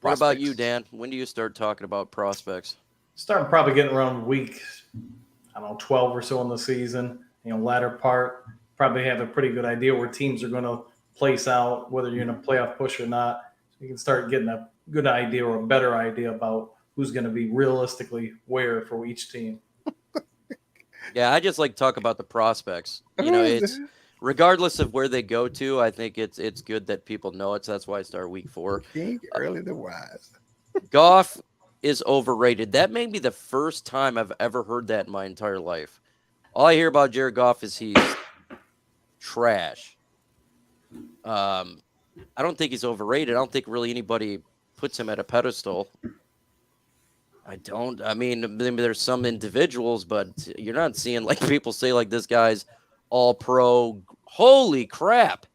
prospects. What about you, Dan? When do you start talking about prospects? Starting probably getting around week, 12 or so in the season. Latter part, probably have a pretty good idea where teams are going to place out, whether you're in a playoff push or not. So you can start getting a good idea or a better idea about who's going to be realistically where for each team. Yeah, I just like to talk about the prospects. It's regardless of where they go to, I think it's good that people know it. So that's why I start week 4. Think early the wise. Goff is overrated. That may be the first time I've ever heard that in my entire life. All I hear about Jared Goff is he's trash. I don't think he's overrated. I don't think really anybody puts him at a pedestal. I mean, there's some individuals, but you're not seeing like people say like this guy's all pro. Holy crap.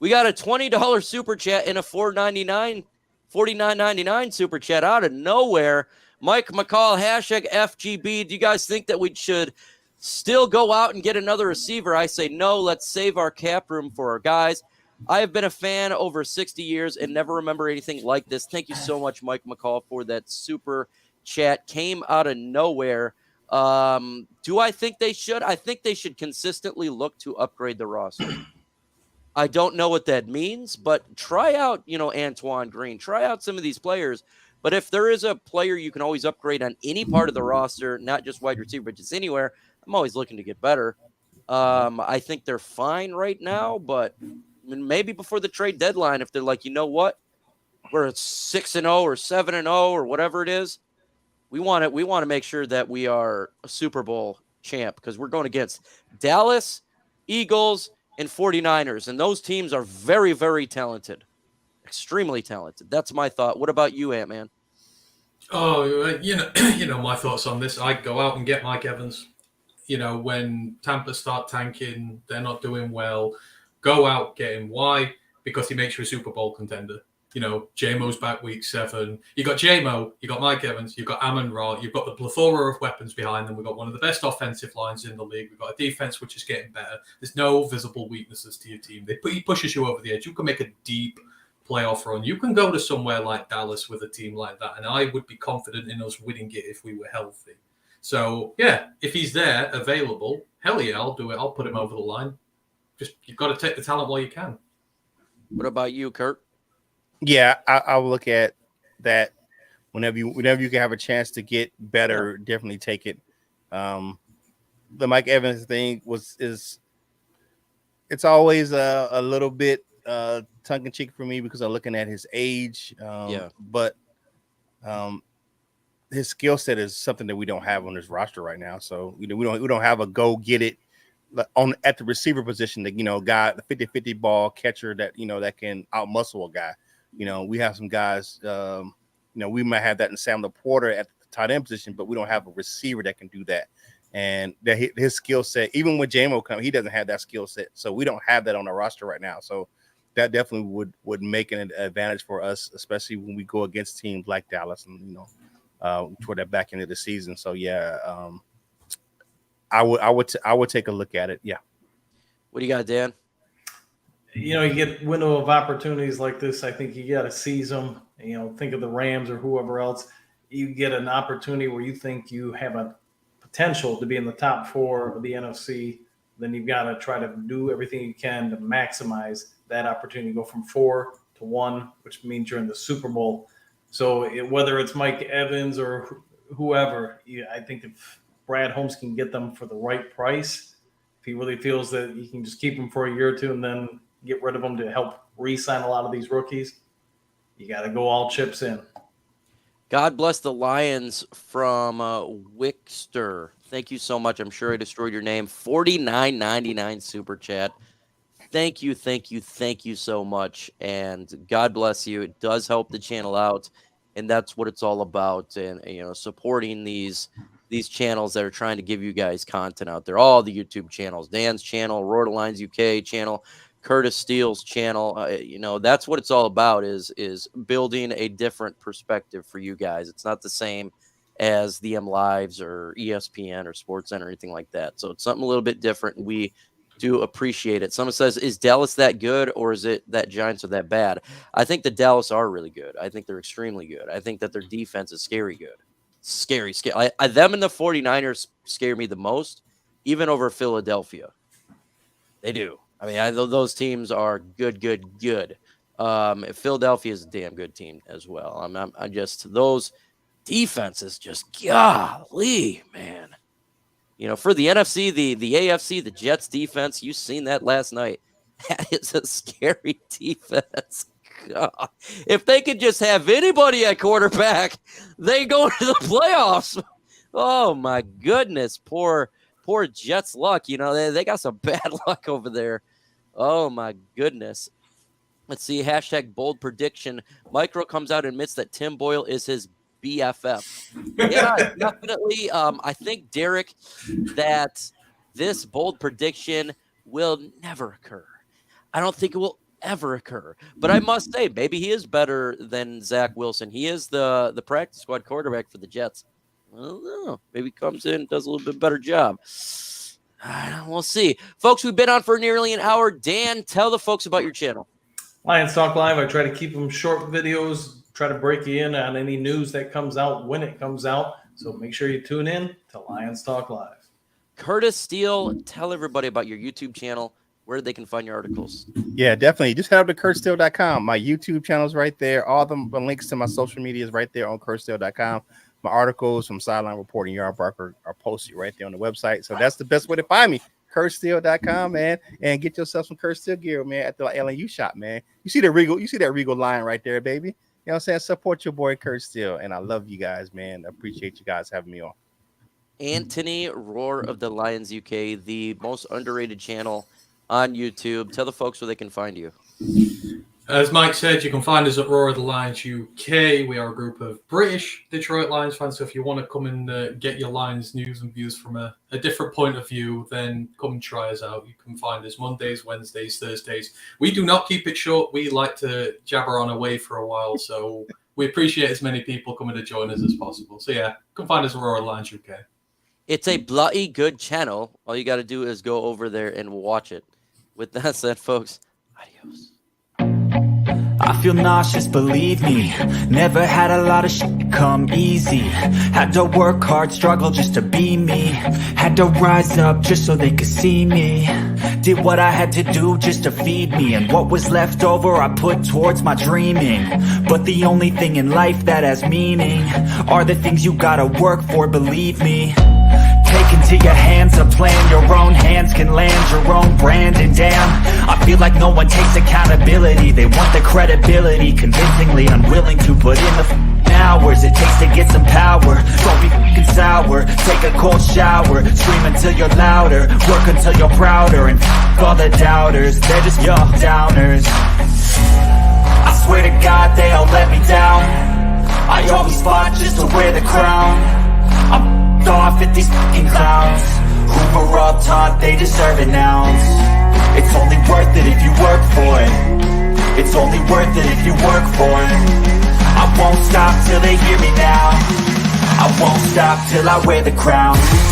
We got a $20 super chat and a $49.99 super chat out of nowhere. Mike McCall, hashtag FGB. Do you guys think that we should still go out and get another receiver? I say no. Let's save our cap room for our guys. I have been a fan over 60 years and never remember anything like this. Thank you so much, Mike McCall, for that super chat. Came out of nowhere. Do I think they should? I think they should consistently look to upgrade the roster. I don't know what that means, but try out, Antoine Green. Try out some of these players. But if there is a player you can always upgrade on any part of the roster, not just wide receiver, but just anywhere, I'm always looking to get better. I think they're fine right now, but maybe before the trade deadline, if they're like, you know what, we're at 6-0 or 7-0 or whatever it is, we want to make sure that we are a Super Bowl champ because we're going against Dallas, Eagles, and 49ers, and those teams are very, very talented, extremely talented. That's my thought. What about you, Ant-Man? Oh, my thoughts on this. I'd go out and get Mike Evans. When Tampa start tanking, they're not doing well. Go out, get him. Why? Because he makes you a Super Bowl contender. J-Mo's back week 7. You got J-Mo, you got Mike Evans, you've got Amon-Ra, you've got the plethora of weapons behind them. We've got one of the best offensive lines in the league. We've got a defense which is getting better. There's no visible weaknesses to your team. He pushes you over the edge. You can make a deep playoff run. You can go to somewhere like Dallas with a team like that, and I would be confident in us winning it if we were healthy. So, yeah, if he's there, available, hell yeah, I'll do it. I'll put him over the line. Just, you've got to take the talent while you can. What about you, Kurt? Yeah, I will look at that whenever you can have a chance to get better. Definitely take it. The Mike Evans thing it's always a little bit tongue in cheek for me because I'm looking at his age. But his skill set is something that we don't have on this roster right now. So we don't have a go get it at the receiver position. That guy, the 50-50 ball catcher that that can outmuscle a guy. We have some guys, we might have that in Sam Laporta at the tight end position, but we don't have a receiver that can do that. And that his skill set, even when J-Mo comes, he doesn't have that skill set. So we don't have that on the roster right now. So that definitely would make an advantage for us, especially when we go against teams like Dallas and, toward that back end of the season. So, yeah, I would take a look at it. Yeah. What do you got, Dan? You get window of opportunities like this. I think you got to seize them. Think of the Rams or whoever else. You get an opportunity where you think you have a potential to be in the top 4 of the NFC. Then you've got to try to do everything you can to maximize that opportunity. Go from 4 to 1, which means you're in the Super Bowl. So whether it's Mike Evans or whoever, I think if Brad Holmes can get them for the right price, if he really feels that he can just keep them for a year or two and then get rid of them to help re-sign a lot of these rookies, you got to go all chips in. God bless the Lions from Wickster. Thank you so much. I'm sure I destroyed your name. $49.99 super chat. Thank you so much. And God bless you. It does help the channel out. And that's what it's all about. And, supporting these channels that are trying to give you guys content out there. All the YouTube channels, Dan's channel, Roar to Lines UK channel, Curtis Steele's channel. That's what it's all about is building a different perspective for you guys. It's not the same as the M Lives or ESPN or SportsCenter or anything like that. So it's something a little bit different. And we do appreciate it. Someone says, is Dallas that good or is it that Giants are that bad? I think the Dallas are really good. I think they're extremely good. I think that their defense is scary good. Scary. Them and the 49ers scare me the most, even over Philadelphia. They do. I mean, those teams are good. Philadelphia is a damn good team as well. I'm just those defenses, just golly, man. For the NFC, the AFC, the Jets defense, you've seen that last night. That is a scary defense. God. If they could just have anybody at quarterback, they go to the playoffs. Oh my goodness, poor Jets luck. They got some bad luck over there. Oh my goodness. Let's see. Hashtag bold prediction. Micro comes out and admits that Tim Boyle is his BFF. Yeah, definitely. I think, Derek, that this bold prediction will never occur. I don't think it will ever occur. But I must say, maybe he is better than Zach Wilson. He is the practice squad quarterback for the Jets. I don't know. Maybe comes in, does a little bit better job. We'll see. Folks, we've been on for nearly an hour. Dan, tell the folks about your channel. Lions Talk Live. I try to keep them short videos, try to break you in on any news that comes out when it comes out. So make sure you tune in to Lions Talk Live. Curtis Steele, tell everybody about your YouTube channel, where they can find your articles. Yeah, definitely. Just head up to kurtsteele.com. My YouTube channel is right there. All the links to my social media is right there on kurtsteele.com. My articles from Sideline Reporting, Yard Barker are posted right there on the website. So that's the best way to find me. kurtsteele.com, man, and get yourself some Kurt Steele gear, man, at the LNU shop, man. You see that Regal line right there, baby. You know what I'm saying? Support your boy Kurt Steele, and I love you guys, man. I appreciate you guys having me on. Anthony Roar of the Lions UK, the most underrated channel on YouTube. Tell the folks where they can find you. As Mike said, you can find us at Roar of the Lions UK. We are a group of British Detroit Lions fans. So if you want to come and get your Lions news and views from a different point of view, then come and try us out. You can find us Mondays, Wednesdays, Thursdays. We do not keep it short. We like to jabber on away for a while. So we appreciate as many people coming to join us as possible. So yeah, come find us at Roar of the Lions UK. It's a bloody good channel. All you got to do is go over there and watch it. With that said, folks, adios. I feel nauseous, believe me. Never had a lot of shit come easy. Had to work hard, struggle just to be me. Had to rise up just so they could see me. Did what I had to do just to feed me. And what was left over I put towards my dreaming. But the only thing in life that has meaning are the things you gotta work for, believe me. Take into your hands a plan. Your own hands can land your own brand. And damn, I feel like no one takes accountability. They want the credibility, convincingly unwilling to put in the hours it takes to get some power. Don't be fucking sour. Take a cold shower. Scream until you're louder. Work until you're prouder. And all the doubters, they're just your downers. I swear to God they all let me down. I always fought just to wear the crown. I'm off at these fucking clowns who were all taught they deserve an ounce. It's only worth it if you work for it. It's only worth it if you work for it. I won't stop till they hear me now. I won't stop till I wear the crown.